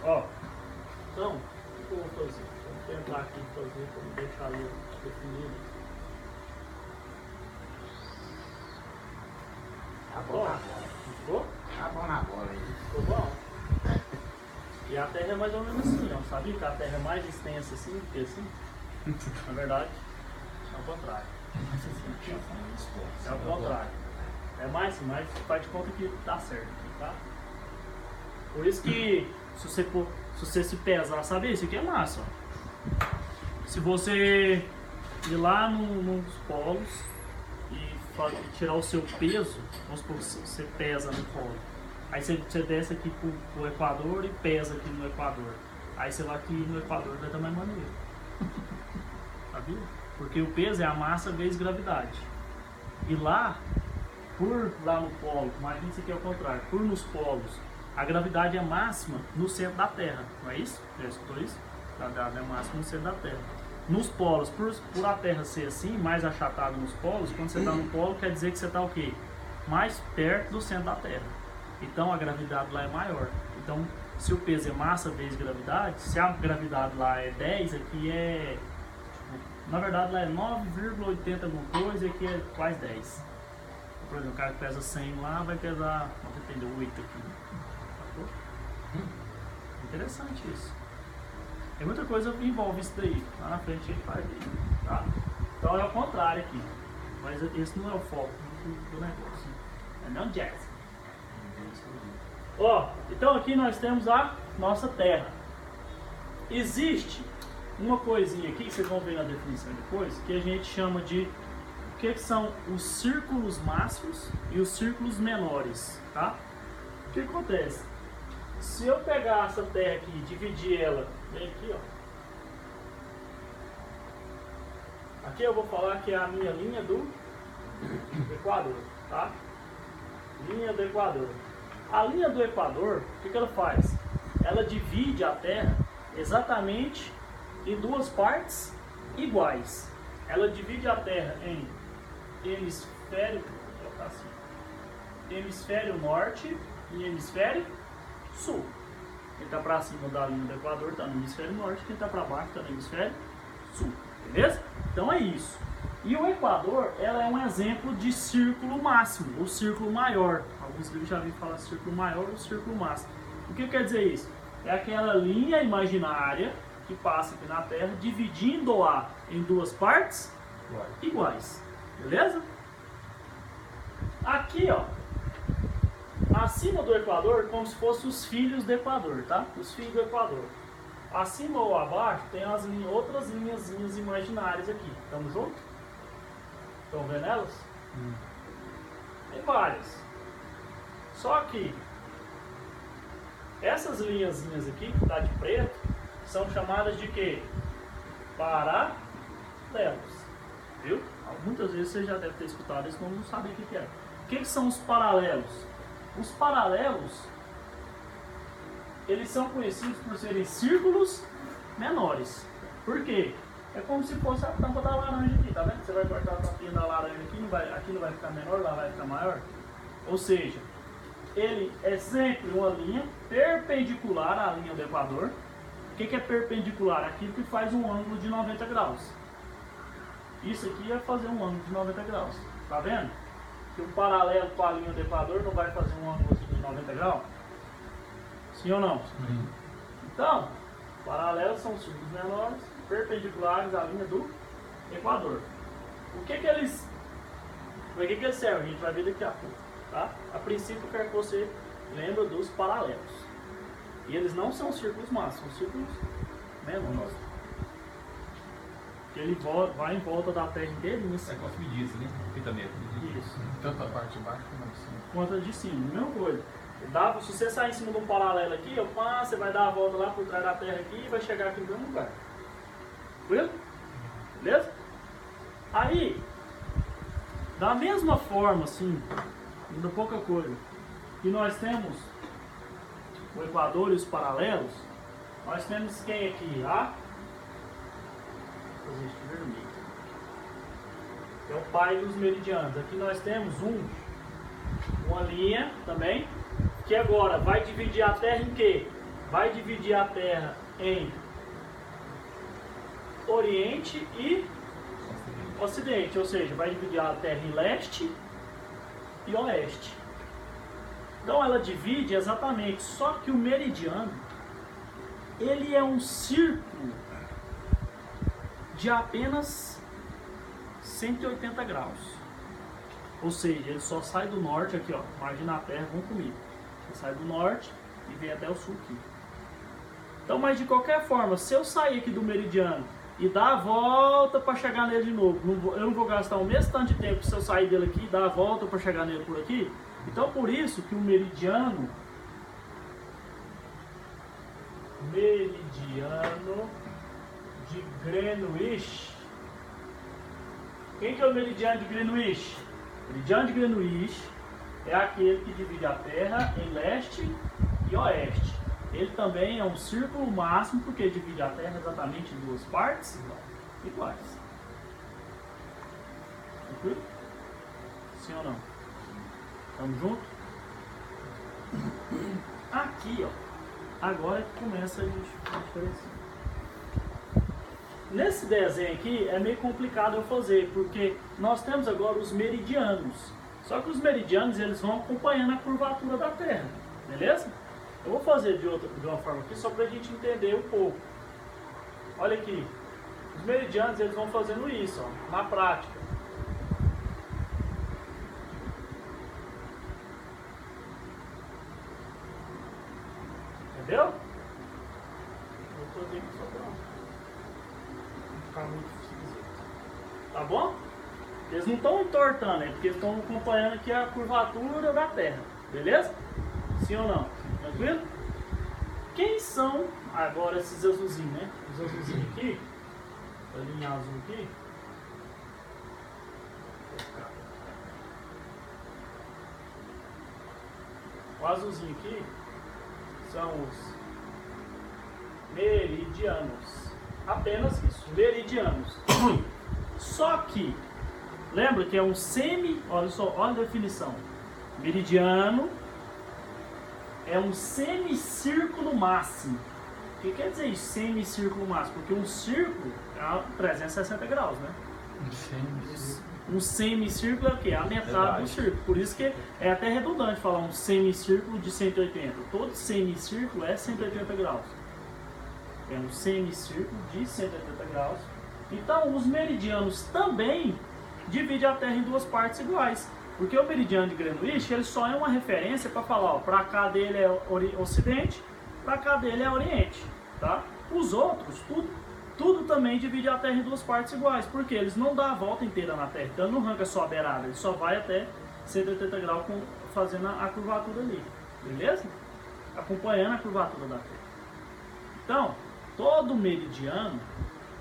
Ó, então, o que eu vou fazer? Vou tentar aqui fazer para deixar ali definido. Tá bom na bola. Ficou? Tá bom na bola aí. Ficou bom? E a Terra é mais ou menos assim, ó. Sabia que a Terra é mais extensa assim do que assim? Na verdade, é o contrário. É o contrário. É mais assim, mas faz de conta que dá certo aqui, tá? Por isso que se você se pesar, sabe? Isso aqui é massa, ó. Se você ir lá nos polos e tirar o seu peso, vamos supor que você pesa no polo. Aí você desce aqui pro Equador e pesa aqui no Equador. Aí você vai aqui no Equador da mesma maneira. Sabia? Porque o peso é a massa vezes gravidade. E lá no polo, imagina isso aqui é o contrário, nos polos, a gravidade é máxima no centro da Terra, não é isso? Já escutou isso? A gravidade é máxima no centro da Terra. Nos polos, por a Terra ser assim, mais achatada nos polos, quando você está no polo, quer dizer que você está o quê? Mais perto do centro da Terra. Então a gravidade lá é maior. Então, se o peso é massa vezes gravidade, se a gravidade lá é 10, aqui é... na verdade lá é 9,80 alguma coisa e aqui é quase 10. Por exemplo, o cara que pesa 100 lá vai pesar, vamos entender, 8 aqui. Interessante isso. Tem muita coisa que envolve isso daí. Lá na frente ele faz isso, tá? Então é o contrário aqui. Mas esse não é o foco do negócio. É não jazz. Ó, então aqui nós temos a nossa Terra. Existe uma coisinha aqui que vocês vão ver na definição depois, que a gente chama de o que são os círculos máximos e os círculos menores, tá? O que acontece? Se eu pegar essa Terra aqui e dividir ela bem aqui, ó. Aqui eu vou falar que é a minha linha do Equador, tá? Linha do Equador. A linha do Equador, o que ela faz? Ela divide a Terra exatamente em duas partes iguais. Ela divide a Terra em hemisfério norte e hemisfério sul. Quem está para cima da linha do Equador está no hemisfério norte, quem está para baixo está no hemisfério sul. Beleza? Então é isso. E o Equador, ela é um exemplo de círculo máximo, ou círculo maior. Alguns livros já viram falar círculo maior ou círculo máximo. O que quer dizer isso? É aquela linha imaginária que passa aqui na Terra, dividindo-a em duas partes iguais. Beleza? Aqui, ó, acima do Equador, como se fossem os filhos do Equador, tá? Os filhos do Equador. Acima ou abaixo tem as outras linhazinhas imaginárias aqui. Estamos juntos? Estão vendo elas? Tem várias. Só que essas linhazinhas aqui, que está de preto, são chamadas de quê? Paralelos. Viu? Muitas vezes você já deve ter escutado isso, mas não sabe o que é. O que são os paralelos? Os paralelos, eles são conhecidos por serem círculos menores. Por quê? É como se fosse a tampa da laranja aqui, tá vendo? Você vai cortar a tampinha da laranja aqui não vai ficar menor, lá vai ficar maior. Ou seja, ele é sempre uma linha perpendicular à linha do Equador. O que é perpendicular? Aquilo que faz um ângulo de 90 graus. Isso aqui é fazer um ângulo de 90 graus. Tá vendo? Que um paralelo com a linha do Equador não vai fazer um ângulo de 90 graus? Sim ou não? Então, paralelos são círculos menores, perpendiculares à linha do Equador. O que eles... Para que eles servem? A gente vai ver daqui a pouco. Tá? A princípio, eu quero que você lembre dos paralelos. E eles não são círculos máximos, são círculos menores. Que ele vai em volta da Terra inteirinha. É como se medisse, né? Fita métrica. Isso. Tanto a parte de baixo como a de cima. Quanto a de cima, mesma coisa. Se você sair em cima de um paralelo aqui, você vai dar a volta lá por trás da Terra aqui e vai chegar aqui no mesmo lugar. Tranquilo? Beleza? Aí, da mesma forma, assim, ainda pouca coisa, que nós temos o Equador e os paralelos, nós temos quem aqui? Vermelho. É o pai dos meridianos. Aqui nós temos uma linha também, que agora vai dividir a Terra em quê? vai dividir a Terra em Oriente e Ocidente, ou seja, vai dividir a Terra em Leste e Oeste. Então ela divide exatamente, só que o meridiano, ele é um círculo de apenas 180 graus. Ou seja, ele só sai do norte aqui, ó. Imagina a Terra, vão comigo. Ele sai do norte e vem até o sul aqui. Então, mas de qualquer forma, se eu sair aqui do meridiano e dar a volta para chegar nele de novo, eu não vou gastar o mesmo tanto de tempo se eu sair dele aqui e dar a volta para chegar nele por aqui. Então, por isso que o meridiano de Greenwich. Quem que é o meridiano de Greenwich? O meridiano de Greenwich é aquele que divide a Terra em leste e oeste. Ele também é um círculo máximo porque divide a Terra exatamente em duas partes iguais. Tranquilo? Sim ou não? Tamo junto? Aqui, ó. Agora é que começa a diferenciar. Nesse desenho aqui é meio complicado eu fazer, porque nós temos agora os meridianos. Só que os meridianos eles vão acompanhando a curvatura da Terra, beleza? Eu vou fazer de uma forma aqui só para a gente entender um pouco. Olha aqui, os meridianos eles vão fazendo isso, ó, na prática. Entendeu? Vou fazer aqui só para não ficar muito esquisito. Tá bom? Eles não estão entortando, né? Porque eles estão acompanhando aqui a curvatura da Terra. Beleza? Sim ou não? Tranquilo? Quem são agora esses azulzinhos, né? Os azulzinhos aqui, a linha azul aqui. O azulzinho aqui são os meridianos. Apenas isso, meridianos. Só que, lembra que é um olha só, olha a definição. Meridiano é um semicírculo máximo. O que quer dizer isso, semicírculo máximo? Porque um círculo é 360 graus, né? Um semicírculo é o quê? É a metade do círculo. Por isso que é até redundante falar um semicírculo de 180. Todo semicírculo é 180 graus. É um semicírculo de 180 graus. Então, os meridianos também dividem a Terra em duas partes iguais. Porque o meridiano de Greenwich, ele só é uma referência para falar, ó, para cá dele é Ocidente, para cá dele é Oriente, tá? Os outros, tudo também divide a Terra em duas partes iguais, porque eles não dão a volta inteira na Terra, então ele não arranca só a beirada, ele só vai até 180 graus fazendo a curvatura ali, beleza? Acompanhando a curvatura da Terra. Então, todo meridiano,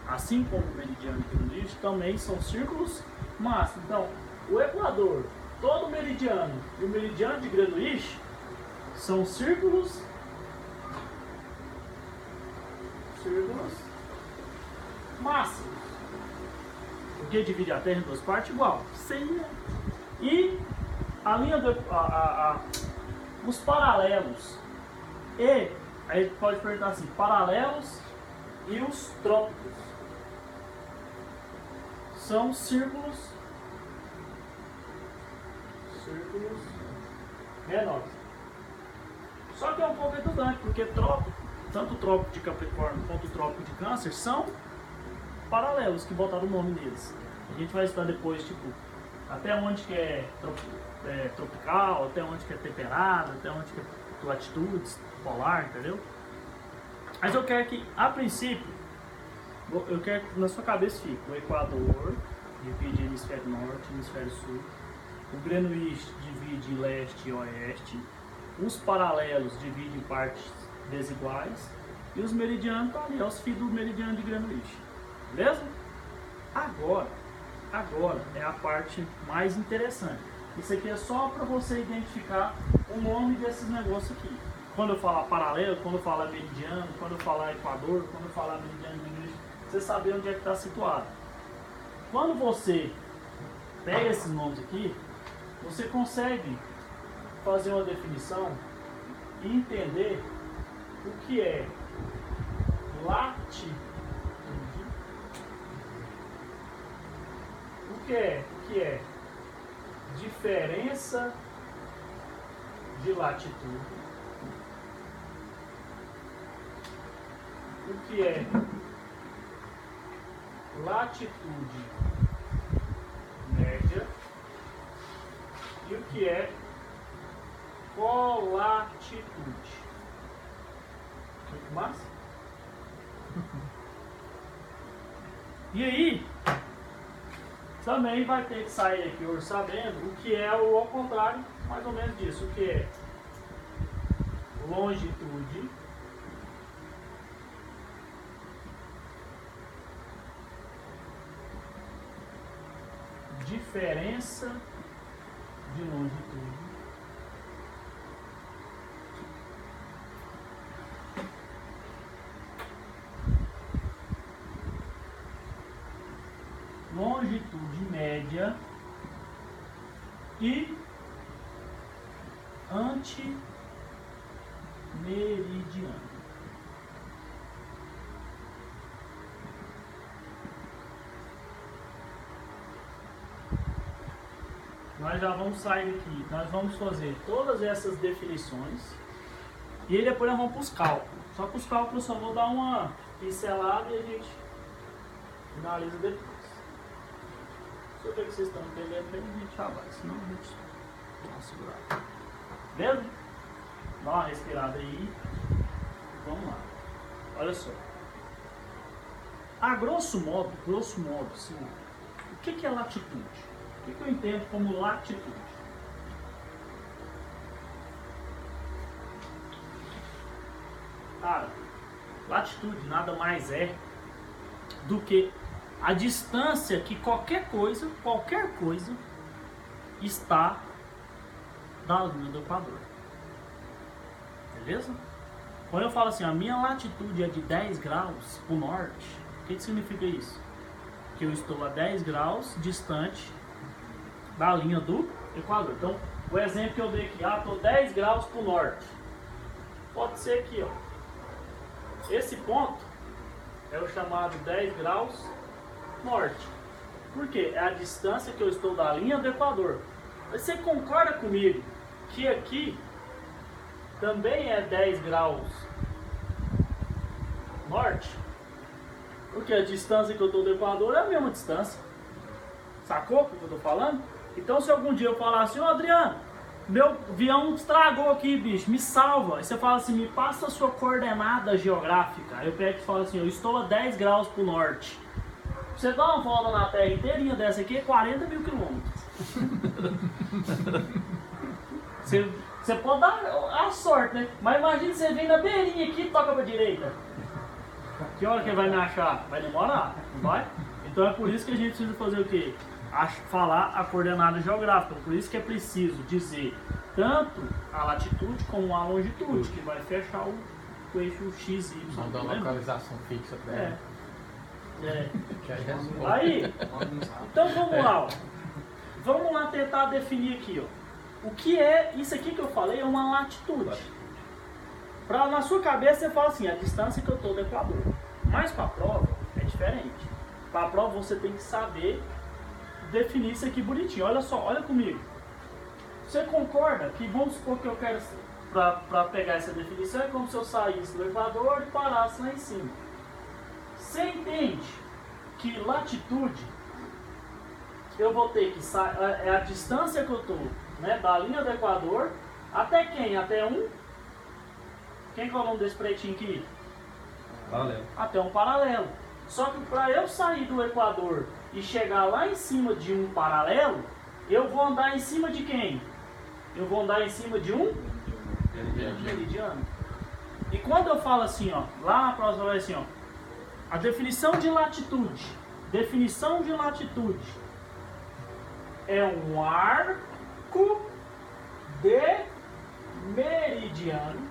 assim como o meridiano de Greenwich, também são círculos máximos. Então, o Equador, todo meridiano e o meridiano de Greenwich são círculos máximos. Porque divide a Terra em duas partes igual. Sim. E a linha os paralelos e aí pode perguntar assim, paralelos e os trópicos são círculos menores. Só que é um pouco redundante, porque tanto o trópico de Capricórnio quanto o trópico de Câncer são paralelos, que botaram o nome neles. A gente vai estudar depois, tipo, até onde que é tropical, até onde que é temperado, até onde que é latitudes, polar, entendeu? Mas eu quero que, a princípio, eu quero que na sua cabeça fique o Equador divide hemisfério norte e hemisfério sul. O Greenwich divide leste e oeste, os paralelos dividem partes desiguais e os meridianos estão ali, os fios do meridiano de Greenwich, beleza? Agora é a parte mais interessante. Isso aqui é só para você identificar o nome desses negócios aqui. Quando eu falar paralelo, quando eu falar meridiano, quando eu falar Equador, quando eu falar meridiano de Greenwich, você saber onde é que está situado. Quando você pega esses nomes aqui, você consegue fazer uma definição e entender o que é latitude, o que é diferença de latitude, o que é latitude média e o que é colatitude. Muito massa? E aí, também vai ter que sair aqui hoje sabendo o que é o ao contrário, mais ou menos disso, o que é longitude diferença de longitude longitude média e antimeridiano. Nós já vamos sair aqui, nós vamos fazer todas essas definições e aí depois nós vamos para os cálculos. Só que os cálculos eu só vou dar uma pincelada e a gente finaliza depois. Se eu ver que vocês estão entendendo bem, a gente já vai, senão a gente dá uma segurada. Beleza? Dá uma respirada aí. Vamos lá. Olha só. A grosso modo, assim, o que é latitude? O que eu entendo como latitude? Cara, latitude nada mais é do que a distância que qualquer coisa está da linha do Equador. Beleza? Quando eu falo assim, a minha latitude é de 10 graus para o norte, o que significa isso? Que eu estou a 10 graus distante da linha do Equador. Então, o exemplo que eu dei aqui, estou 10 graus para o norte. Pode ser aqui, ó. Esse ponto é o chamado 10 graus norte. Por quê? É a distância que eu estou da linha do Equador. Você concorda comigo que aqui também é 10 graus norte? Porque a distância que eu estou do Equador é a mesma distância. Sacou o que eu estou falando? Então se algum dia eu falar assim, ô Adriano, meu avião estragou aqui, bicho, me salva. Aí você fala assim, me passa a sua coordenada geográfica. Aí eu pego e falo assim, eu estou a 10 graus para o norte. Você dá uma volta na Terra inteirinha dessa aqui, é 40 mil quilômetros. Você pode dar a sorte, né? Mas imagina você vem na beirinha aqui e toca pra direita. Que hora que ele vai me achar? Vai demorar, não vai? Então é por isso que a gente precisa fazer o quê? Falar a coordenada geográfica. Por isso que é preciso dizer tanto a latitude como a longitude, que vai fechar o eixo x, y. Não dá uma localização fixa para ela. Aí, então vamos lá, ó. Vamos lá tentar definir aqui, ó. O que é isso aqui que eu falei? É uma latitude. Na sua cabeça você fala assim, a distância que eu estou do Equador. Mas para a prova é diferente. Para a prova você tem que saber definir isso aqui bonitinho. Olha só, olha comigo. Você concorda que, vamos supor que eu quero, para pegar essa definição, é como se eu saísse do Equador e parasse lá em cima. Você entende que latitude, eu vou ter que sair, é a distância que eu estou, né, da linha do Equador, até quem? Até um? Quem que é o nome desse pretinho aqui? Paralelo. Até um paralelo. Só que para eu sair do Equador e chegar lá em cima de um paralelo, eu vou andar em cima de quem? Eu vou andar em cima de um meridiano. E quando eu falo assim, ó, lá na próxima vai assim, ó, a definição de latitude. Definição de latitude é um arco de meridiano.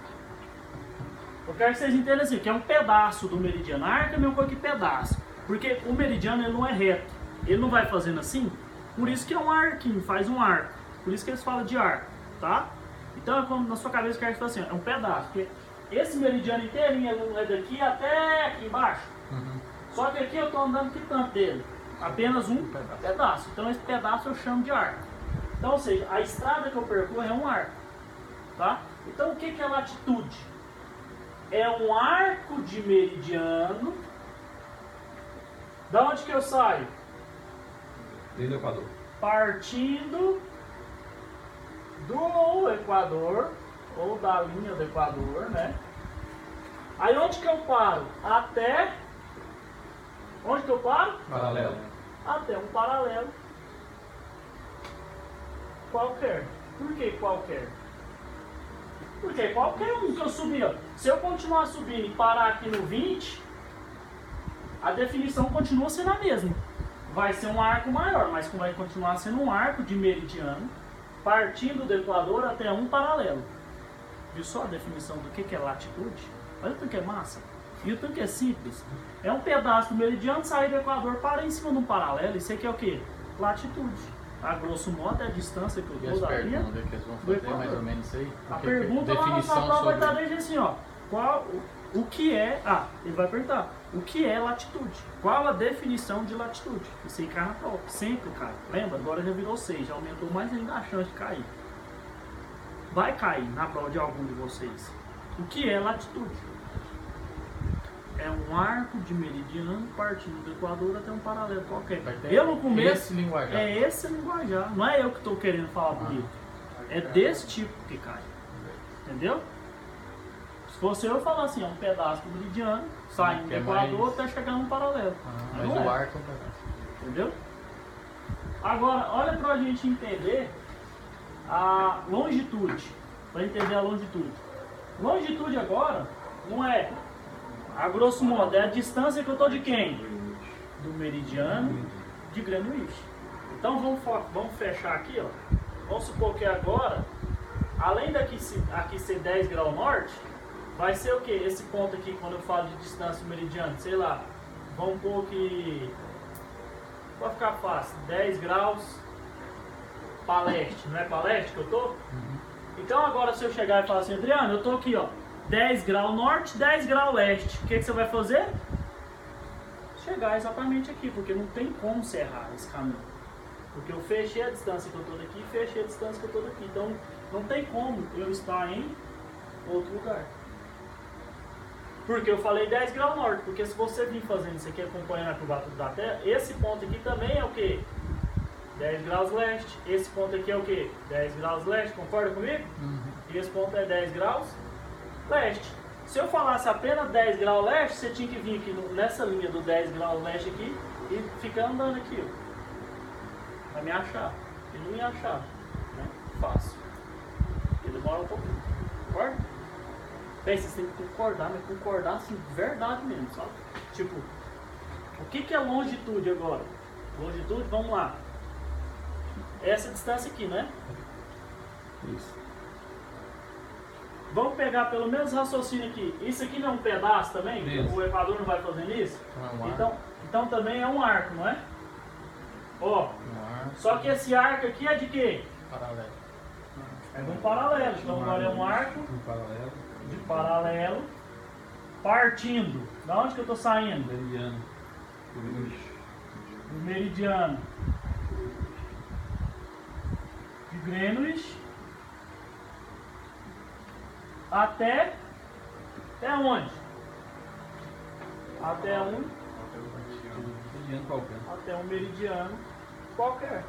Eu quero que vocês entendam assim, que é um pedaço do meridiano. Arco é meu coisa que pedaço. Porque o meridiano ele não é reto. Ele não vai fazendo assim. Por isso que é um arquinho, faz um arco. Por isso que eles falam de arco, tá? Então é como na sua cabeça eu quero que você fale assim, é um pedaço. Porque esse meridiano inteirinho é daqui até aqui embaixo. Só que aqui eu estou andando que tanto dele? Apenas um pedaço. Então esse pedaço eu chamo de arco. Então, ou seja, a estrada que eu percorro é um arco. Tá? Então o que é latitude? É um arco de meridiano. Da onde que eu saio? Desde o Equador. Partindo do Equador, ou da linha do Equador, né? Aí onde que eu paro? Até... Onde que eu paro? Paralelo. Até um paralelo. Qualquer. Por que qualquer? Porque qualquer um que eu subir, ó. Se eu continuar subindo e parar aqui no 20, a definição continua sendo a mesma. Vai ser um arco maior, mas vai continuar sendo um arco de meridiano, partindo do Equador até um paralelo. Viu só a definição do que é latitude? Olha o tanto que é massa. E o tanto que é simples. É um pedaço do meridiano, sair do Equador, para em cima de um paralelo. Isso aqui é o que? Latitude. A grosso modo é a distância que eu E as dou da linha perguntas que eles vão do fazer, Equador. mais ou menos isso aí? A Porque pergunta lá na nossa definição prova vai sobre... estar desde assim, ó. O que é... Ah, ele vai perguntar. O que é latitude? Qual a definição de latitude? Isso aí cai na prova. Sempre cai. Lembra? Agora já virou 6. Já aumentou mais ainda a chance de cair. Vai cair na prova de algum de vocês. O que é latitude? É um arco de meridiano partindo do Equador até um paralelo qualquer. Vai ter Eu no começo... esse linguajar. É esse linguajar. Não é eu que estou querendo falar bonito. É desse tipo que cai. Entendeu? Se fosse eu falar assim, é um pedaço do meridiano, saindo do é Equador mais- até chegar num paralelo. Mas Não o é. arco é um pedaço. Entendeu? Agora, olha pra gente entender a longitude. Pra entender a longitude. Longitude agora não é, a grosso modo, é a distância que eu tô de quem? Do meridiano de Greenwich. Então vamos fechar aqui, ó. Vamos supor que agora, além daqui aqui ser 10 graus norte, vai ser o que? Esse ponto aqui, quando eu falo de distância meridiana, sei lá, vamos pôr que... Vai ficar fácil, 10 graus para leste, não é para leste que eu tô? Então agora se eu chegar e falar assim, Adriano, eu tô aqui, ó, 10 graus norte, 10 graus leste, o que você vai fazer? Chegar exatamente aqui, porque não tem como você errar esse caminho. Porque eu fechei a distância que eu tô daqui e fechei a distância que eu tô daqui. Então não tem como eu estar em outro lugar. Porque eu falei 10 graus norte, porque se você vir fazendo isso aqui, acompanhando a curvatura da Terra, esse ponto aqui também é o quê? 10 graus leste. Esse ponto aqui é o quê? 10 graus leste, concorda comigo? E esse ponto é 10 graus leste. Se eu falasse apenas 10 graus leste, você tinha que vir aqui nessa linha do 10 graus leste aqui e ficar andando aqui, ó. Vai me achar. E não me achar. Né? Fácil. Porque demora um pouquinho. Concorda? Bem, vocês têm que concordar, mas concordar assim, verdade mesmo, sabe? Tipo, o que é longitude agora? Longitude, vamos lá. Essa distância aqui, né? Isso. Vamos pegar pelo menos raciocínio aqui. Isso aqui não é um pedaço também? Isso. O Equador não vai fazendo isso? Então é um arco. Então também é um arco, não é? Ó, Um arco só que esse arco aqui é de quê? paralelo. É de um paralelo. Então agora é um arco Um paralelo. de paralelo partindo. Da onde que eu tô saindo? Meridiano. Do meridiano de Greenwich até onde? Até Meridiano qualquer. um meridiano qualquer.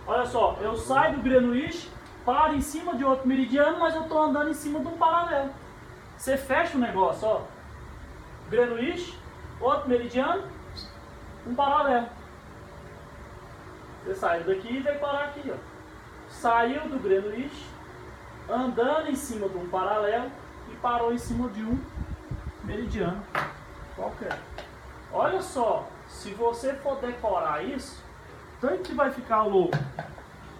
Olha só, eu saio do Greenwich, paro em cima de outro meridiano, mas eu estou andando em cima de um paralelo. Você fecha o negócio, ó. Greenwich, outro meridiano, um paralelo. Você saiu daqui e veio parar aqui, ó. Saiu do Greenwich, andando em cima de um paralelo e parou em cima de um meridiano qualquer. Olha só, se você for decorar isso, tanto que vai ficar louco.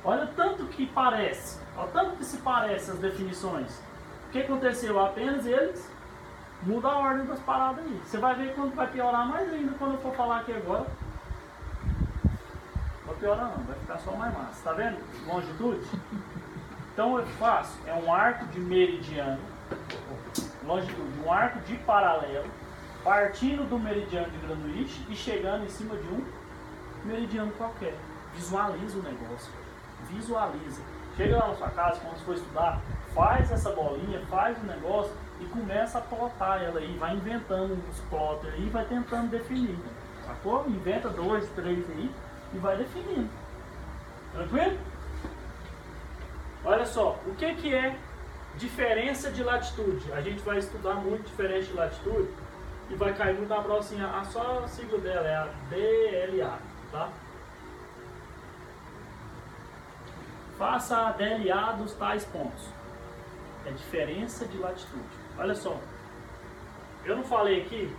Olha tanto que parece, olha tanto que se parece as definições. O que aconteceu? Apenas eles mudam a ordem das paradas aí. Você vai ver quando vai piorar mais ainda quando eu for falar aqui agora. Não vai piorar não, vai ficar só mais massa. Tá vendo? Longitude. Então eu faço, é um arco de meridiano, longitude, um arco de paralelo, partindo do meridiano de Greenwich e chegando em cima de um meridiano qualquer. Visualiza o negócio, visualiza. Chega lá na sua casa, quando você for estudar, faz essa bolinha, faz o negócio e começa a plotar ela aí, vai inventando uns plotters aí, vai tentando definir, sacou? Inventa 2, 3 aí e vai definindo. Tranquilo? Olha só, o que é diferença de latitude? A gente vai estudar muito diferença de latitude e vai cair muito na prova assim, só a sigla dela é a DLA, tá? Faça a DLA dos tais pontos. É diferença de latitude. Olha só. Eu não falei aqui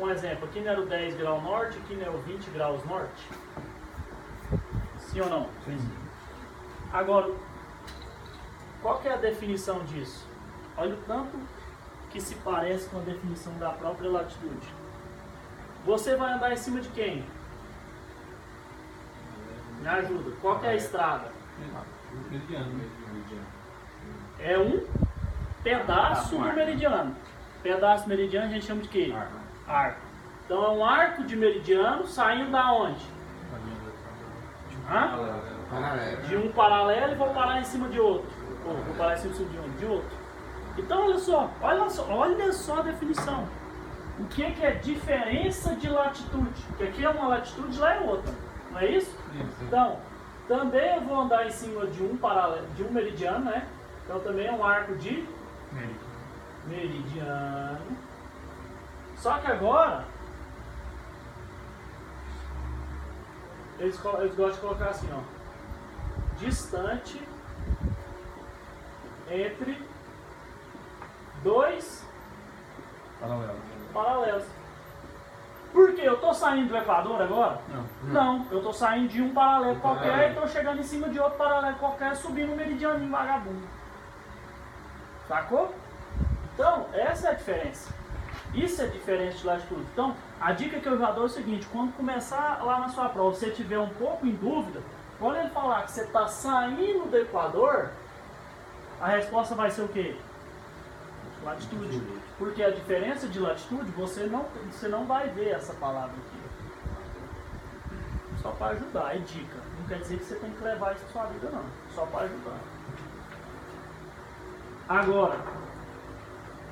um exemplo, aqui não era o 10 graus norte, aqui não é o 20 graus norte? Sim ou não? Sim. Agora, qual que é a definição disso? Olha o tanto que se parece com a definição da própria latitude. Você vai andar em cima de quem? Me ajuda. Qual que é a estrada? Meridiano. É um pedaço do meridiano. Pedaço meridiano a gente chama de quê? Arco. Então é um arco de meridiano saindo da onde? De um paralelo e vou parar em cima de outro. Ou vou parar em cima de outro. Então olha só a definição. O que é diferença de latitude? Porque aqui é uma latitude, lá é outra. Não é isso? Então, também eu vou andar em cima de um paralelo, de um meridiano, né? Então também é um arco de meridiano. Só que agora eles gostam de colocar assim, ó, distante entre dois paralelos. Por quê? Eu estou saindo do Equador agora? Não, eu estou saindo de um paralelo qualquer e estou chegando em cima de outro paralelo qualquer, subindo um meridiano em vagabundo. Sacou? Então, essa é a diferença. Isso é diferente de latitude. Então, a dica que eu já dou é o seguinte: quando começar lá na sua prova, se você tiver um pouco em dúvida, quando ele falar que você está saindo do Equador, a resposta vai ser o quê? Latitude. Porque a diferença de latitude, você não vai ver essa palavra aqui. Só para ajudar, é dica. Não quer dizer que você tem que levar isso para sua vida, não. Só para ajudar. Agora,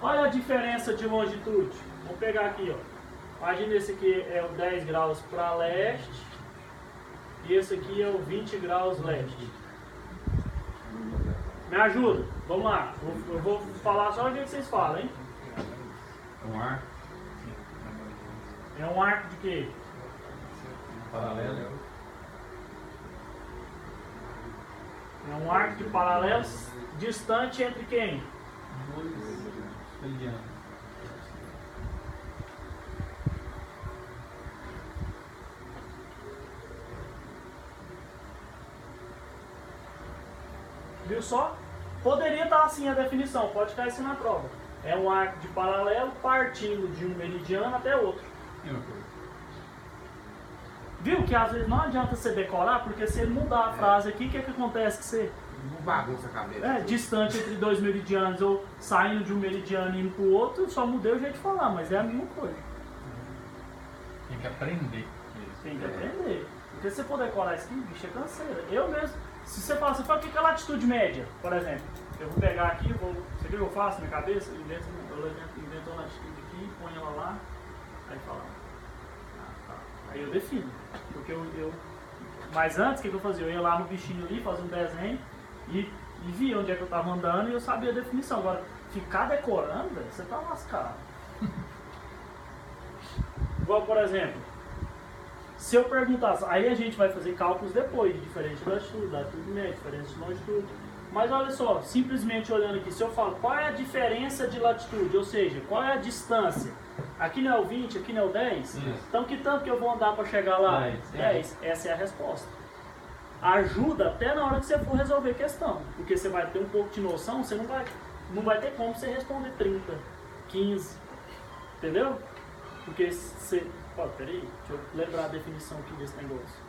olha a diferença de longitude. Vou pegar aqui, ó. Imagina esse aqui é o 10 graus para leste e esse aqui é o 20 graus leste. Me ajuda, vamos lá. Eu vou falar só o jeito que vocês falam, hein? Um arco. É um arco de quê? Paralelo. É um arco de paralelos distante entre quem? Meridiano. Viu só? Poderia estar assim a definição, pode cair assim na prova. É um arco de paralelo partindo de um meridiano até outro. Viu que às vezes não adianta você decorar, porque se ele mudar a frase aqui, o que acontece? Que você Não bagunça a cabeça. distante entre dois meridianos ou saindo de um meridiano e indo para o outro, eu só mudei o jeito de falar, mas é a mesma coisa. Tem que aprender. Tem que aprender. Porque se você for decorar isso aqui, bicho, é canseira. Eu mesmo, se você fala, o que é a latitude média, por exemplo? Eu vou pegar aqui, você viu o que eu faço na minha cabeça? Eu invento uma latitude aqui, põe ela lá, aí fala. Aí eu defino. Porque mas antes, o que eu fazia? Eu ia lá no bichinho ali, fazia um desenho e via onde é que eu estava andando e eu sabia a definição. Agora, ficar decorando, velho, você tá lascado. Igual, por exemplo, se eu perguntasse, aí a gente vai fazer cálculos depois, de diferente de latitude média, diferença de longitude. Mas olha só, simplesmente olhando aqui, se eu falo qual é a diferença de latitude, ou seja, qual é a distância? Aqui não é o 20, aqui não é o 10? Isso. Então que tanto que eu vou andar para chegar lá? 10. 10. Essa é a resposta. Ajuda até na hora que você for resolver a questão. Porque você vai ter um pouco de noção, você não vai ter como você responder 30, 15. Entendeu? Porque você... Ó, peraí, deixa eu lembrar a definição aqui desse negócio.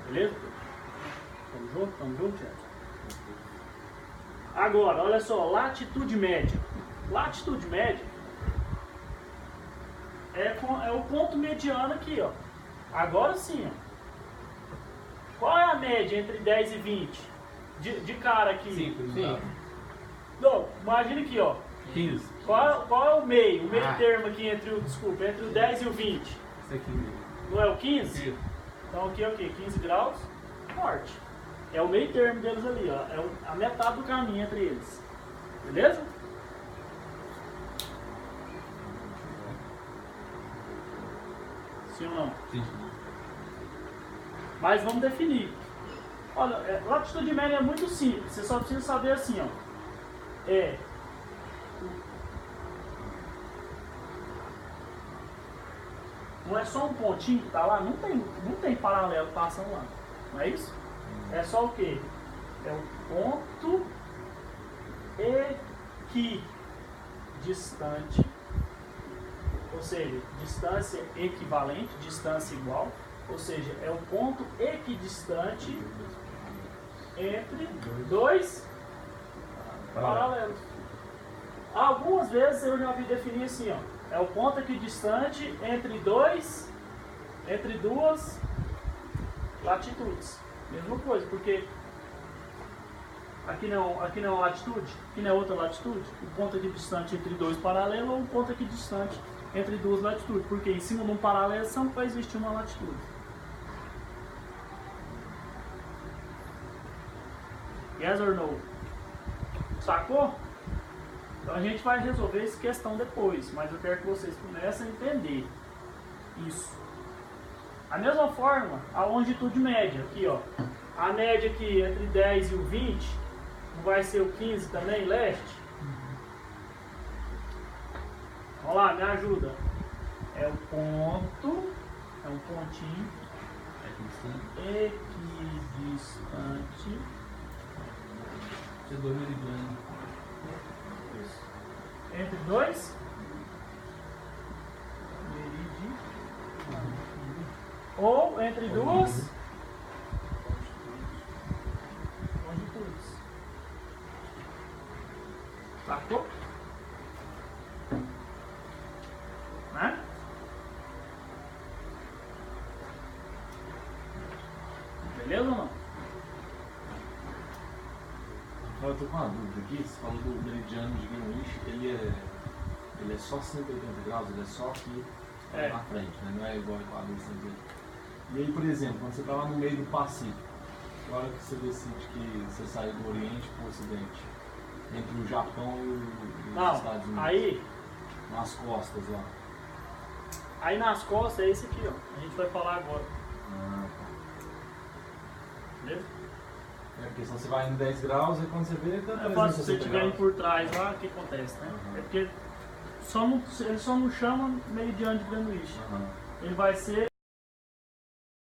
Beleza? Tamo junto, gente? Agora, olha só, latitude média. Latitude média é o ponto mediano aqui, ó. Agora sim, ó. Qual é a média entre 10 e 20? De cara aqui. Sim. Não, imagina aqui, ó. 15. Qual é o meio? O meio termo aqui entre o 10 e o 20. Isso aqui mesmo. Não é o 15? Isso. Então aqui é o quê? 15 graus norte. É o meio termo deles ali, ó. É a metade do caminho entre eles. Beleza? Sim ou não? Sim. Mas vamos definir. Olha, latitude média é muito simples. Você só precisa saber assim, ó. Não é só um pontinho que tá lá, não tem paralelo passando lá. Não é isso? É só o quê? É o ponto equidistante. Ou seja, distância equivalente, distância igual. Ou seja, é o ponto equidistante entre dois paralelos. Algumas vezes eu já vi definir assim, ó. É o ponto equidistante entre duas latitudes. Mesma coisa, porque aqui não é uma latitude, aqui não é outra latitude. O ponto equidistante entre dois paralelos ou o ponto equidistante entre duas latitudes. Porque em cima de um paralelo sempre vai existir uma latitude. Yes or no? Sacou? Então a gente vai resolver essa questão depois, mas eu quero que vocês comecem a entender isso. A mesma forma, a longitude média, aqui ó, a média aqui entre 10 e o 20, não vai ser o 15 também, leste? Vamos lá, me ajuda. É o ponto, é um pontinho equidistante. Você dois meridianos. Entre dois ou entre duas longitudes. Sacou? Né? Beleza ou não? Eu tô com uma dúvida aqui, você falou do meridiano de Greenwich, ele é só 180 graus, ele é só aqui na frente, né? Não é igual ao Equador, sempre. E aí, por exemplo, quando você está lá no meio do Pacífico, a hora que você decide que você sai do Oriente para o Ocidente, entre o Japão e os Estados Unidos, aí nas costas lá. Aí nas costas é esse aqui, ó. A gente vai falar agora. Tá. Beleza? É porque senão você vai em 10 graus e quando você vê, tá É fácil se você 360 estiver graus. por trás lá, o que acontece, né? É porque ele só não chama meridiano de Greenwich. Ele vai ser